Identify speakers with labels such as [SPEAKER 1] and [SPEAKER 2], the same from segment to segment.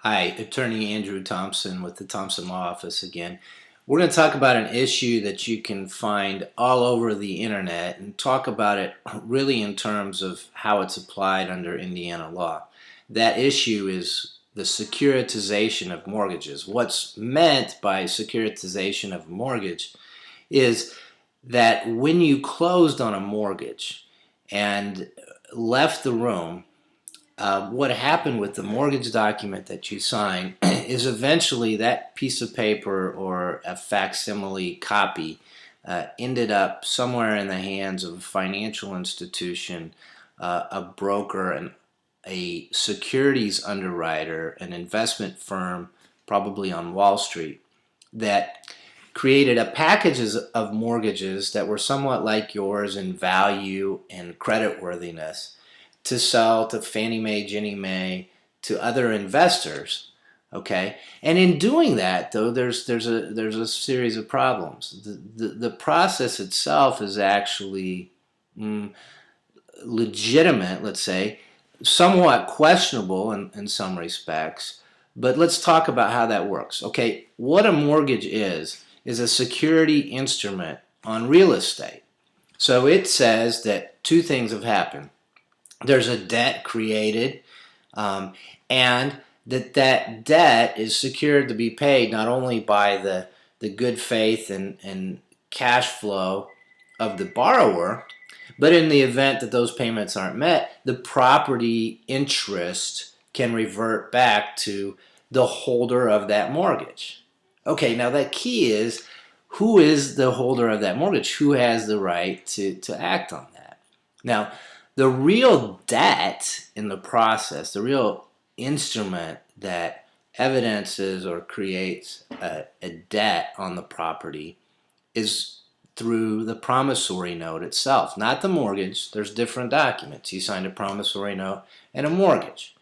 [SPEAKER 1] Hi, Attorney Andrew Thompson with the Thompson Law Office again. We're going to talk about an issue that you can find all over the internet and talk about it really in terms of how it's applied under Indiana law. That issue is the securitization of mortgages. What's meant by securitization of mortgage is that when you closed on a mortgage and left the room, what happened with the mortgage document that you sign is eventually that piece of paper or a facsimile copy ended up somewhere in the hands of a financial institution, a broker, a securities underwriter, an investment firm, probably on Wall Street, that created a packages of mortgages that were somewhat like yours in value and creditworthiness to sell to Fannie Mae, Ginnie Mae, to other investors. Okay, and in doing that, though, there's a series of problems. The process itself is actually legitimate, let's say, somewhat questionable in some respects. But let's talk about how that works. Okay, what a mortgage is a security instrument on real estate. So it says that two things have happened. There's a debt created, and that debt is secured to be paid not only by the good faith and cash flow of the borrower, but in the event that those payments aren't met, the property interest can revert back to the holder of that mortgage. Okay, now the key is, who is the holder of that mortgage? Who has the right to act on that? Now, the real debt in the process, the real instrument that evidences or creates a debt on the property is through the promissory note itself, not the mortgage. There's different documents. You signed a promissory note and a mortgage.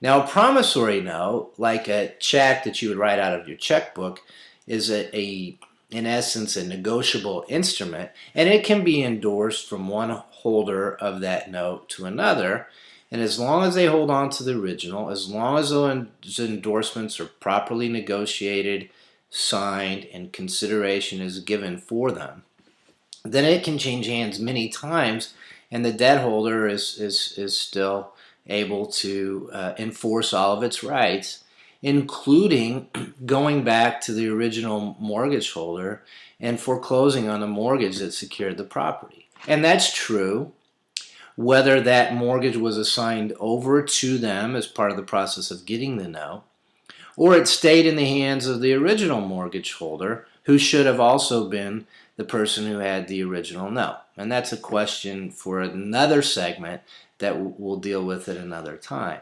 [SPEAKER 1] Now, a promissory note, like a check that you would write out of your checkbook, is in essence, a negotiable instrument, and it can be endorsed from one holder of that note to another. And as long as they hold on to the original, as long as those endorsements are properly negotiated, signed, and consideration is given for them, then it can change hands many times, and the debt holder is still able to enforce all of its rights, including going back to the original mortgage holder and foreclosing on the mortgage that secured the property. And that's true whether that mortgage was assigned over to them as part of the process of getting the note, or it stayed in the hands of the original mortgage holder, who should have also been the person who had the original note. And that's a question for another segment that we'll deal with at another time.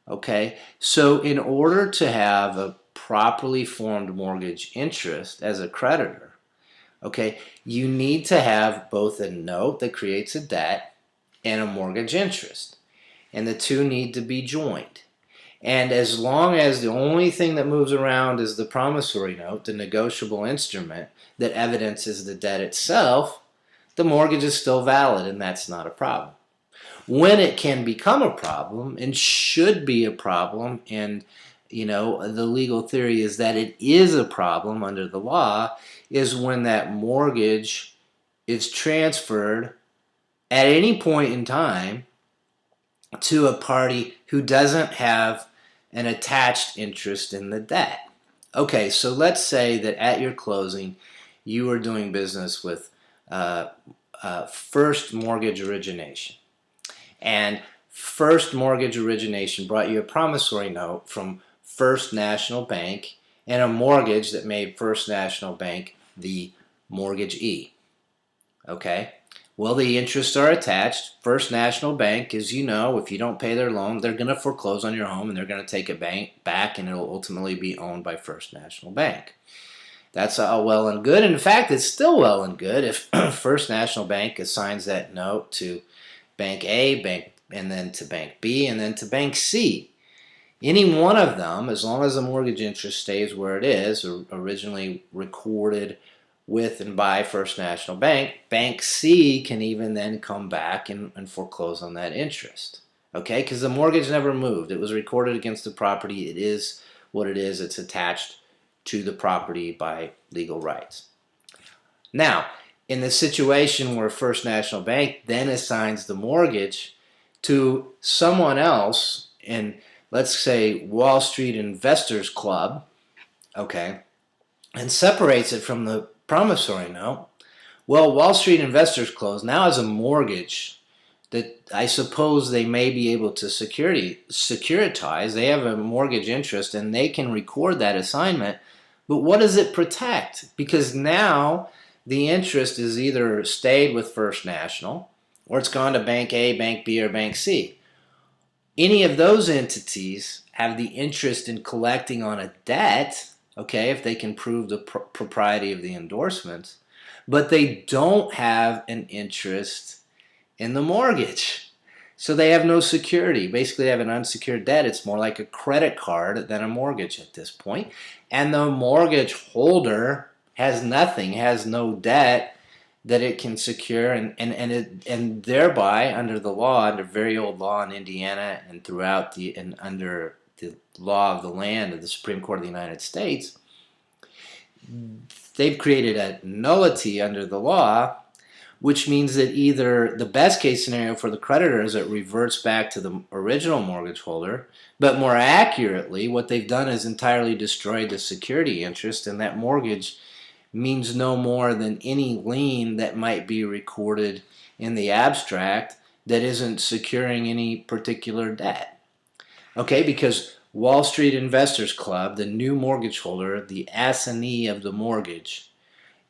[SPEAKER 1] Okay, so in order to have a properly formed mortgage interest as a creditor, okay, you need to have both a note that creates a debt and a mortgage interest. And the two need to be joined. And as long as the only thing that moves around is the promissory note, the negotiable instrument that evidences the debt itself, the mortgage is still valid, and that's not a problem. When it can become a problem, and should be a problem, and the legal theory is that it is a problem under the law, is when that mortgage is transferred at any point in time to a party who doesn't have an attached interest in the debt. Okay, so let's say that at your closing, you were doing business with First Mortgage Origination. And First Mortgage Origination brought you a promissory note from First National Bank and a mortgage that made First National Bank the mortgagee. Okay? Well, the interests are attached. First National Bank, as you know, if you don't pay their loan, they're going to foreclose on your home and they're going to take it back, and it'll ultimately be owned by First National Bank. That's all well and good. In fact, it's still well and good if First National Bank assigns that note to Bank A, and then to Bank B, and then to Bank C. Any one of them, as long as the mortgage interest stays where it is, or originally recorded with and by First National Bank, Bank C can even then come back and foreclose on that interest. Okay, because the mortgage never moved. It was recorded against the property. It is what it is. It's attached to the property by legal rights. Now, in the situation where First National Bank then assigns the mortgage to someone else in, let's say, Wall Street Investors Club, okay, and separates it from the promissory note, well, Wall Street Investors Club now has a mortgage that I suppose they may be able to securitize. They have a mortgage interest and they can record that assignment. But what does it protect? Because now the interest is either stayed with First National or it's gone to Bank A, Bank B, or Bank C. Any of those entities have the interest in collecting on a debt, okay, if they can prove the propriety of the endorsements, but they don't have an interest in the mortgage. So they have no security. Basically, they have an unsecured debt. It's more like a credit card than a mortgage at this point. And the mortgage holder has nothing, has no debt that it can secure, and thereby, under the law, under very old law in Indiana and throughout and under the law of the land of the Supreme Court of the United States, they've created a nullity under the law, which means that either the best case scenario for the creditor is it reverts back to the original mortgage holder, but more accurately, what they've done is entirely destroyed the security interest, and that mortgage means no more than any lien that might be recorded in the abstract that isn't securing any particular debt. Okay, because Wall Street Investors Club, the new mortgage holder, the assignee of the mortgage,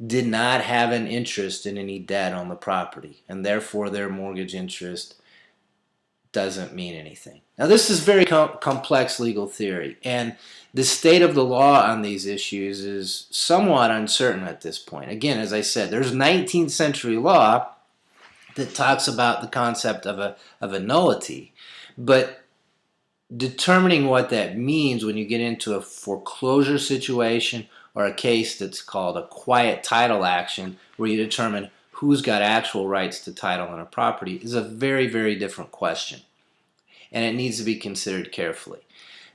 [SPEAKER 1] did not have an interest in any debt on the property, and therefore their mortgage interest doesn't mean anything. Now, this is very complex legal theory, and the state of the law on these issues is somewhat uncertain at this point. Again, as I said, there's 19th century law that talks about the concept of a nullity, but determining what that means when you get into a foreclosure situation or a case that's called a quiet title action, where you determine who's got actual rights to title on a property, is a very, very different question. And it needs to be considered carefully.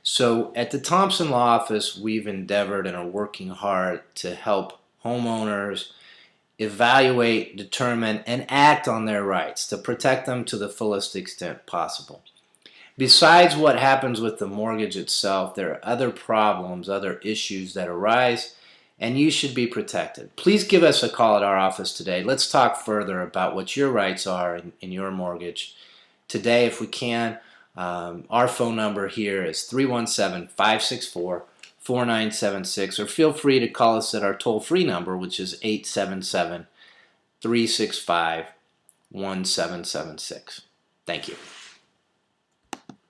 [SPEAKER 1] So at the Thompson Law Office, we've endeavored and are working hard to help homeowners evaluate, determine, and act on their rights to protect them to the fullest extent possible. Besides what happens with the mortgage itself, there are other problems, other issues that arise, and you should be protected. Please give us a call at our office today. Let's talk further about what your rights are in your mortgage. Today, if we can, our phone number here is 317-564-4976, or feel free to call us at our toll-free number, which is 877-365-1776. Thank you.